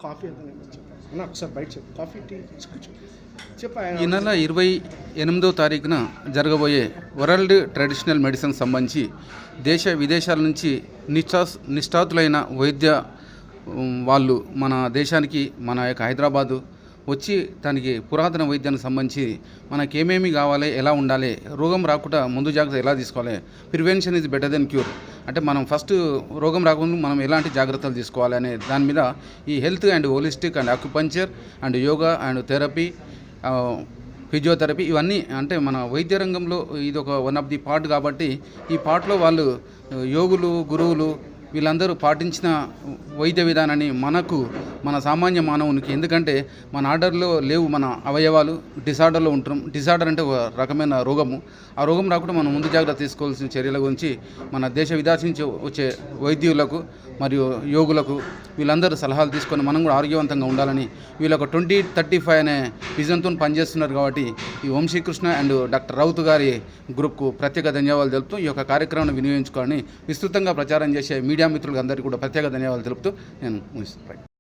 Coffee అన్న ఒకసారి బయట చెప్పు కాఫీ టీ చెప్పు ఈ నెల 28వ తారీఖున జరగబోయే వరల్డ్ ట్రెడిషనల్ మెడిసిన్ సంబంధించి దేశ విదేశాల నుంచి నిష్ఠాతులైన వైద్య వాళ్ళు మన దేశానికి మన యొక్క హైదరాబాదు వచ్చి దానికి పురాతన వైద్యానికి సంబంధించి మనకేమేమి కావాలి, ఎలా ఉండాలి, రోగం రాకుండా ముందు జాగ్రత్త ఎలా తీసుకోవాలి, prevention is better then cure అంటే మనం ఫస్ట్ రోగం రాకుండా మనం ఎలాంటి జాగ్రత్తలు తీసుకోవాలి అనే దాని మీద ఈ health and holistic and acupuncture and yoga and therapy, physiotherapy ఇవన్నీ అంటే మన వైద్య రంగంలో ఇది ఒక వన్ ఆఫ్ ది పార్ట్ కాబట్టి ఈ పార్ట్లో వాళ్ళు యోగులు, గురువులు వీళ్ళందరూ పాటించిన వైద్య విధానాన్ని మన సామాన్య మానవునికి, ఎందుకంటే మన ఆర్డర్లో లేవు మన అవయవాలు, డిసార్డర్లో ఉంటున్నాం. డిసార్డర్ అంటే ఒక రకమైన రోగము. ఆ రోగం రాకుండా మనం ముందు జాగ్రత్త తీసుకోవాల్సిన చర్యల గురించి మన దేశ విదేశించి వచ్చే వైద్యులకు మరియు యోగులకు వీళ్ళందరూ సలహాలు తీసుకొని మనం కూడా ఆరోగ్యవంతంగా ఉండాలని వీళ్ళు ఒక 2035 అనే విజన్తో పనిచేస్తున్నారు. కాబట్టి ఈ వంశీకృష్ణ అండ్ డాక్టర్ రౌత్ గారి గ్రూప్కు ప్రత్యేక ధన్యవాదాలు తెలుపుతూ ఈ యొక్క కార్యక్రమాన్ని వినియోగించుకోవాలని విస్తృతంగా ప్రచారం చేసే మీడియా మిత్రులకు అందరికీ కూడా ప్రత్యేక ధన్యవాదాలు తెలుపుతూ నేను ముగిస్తున్నాను.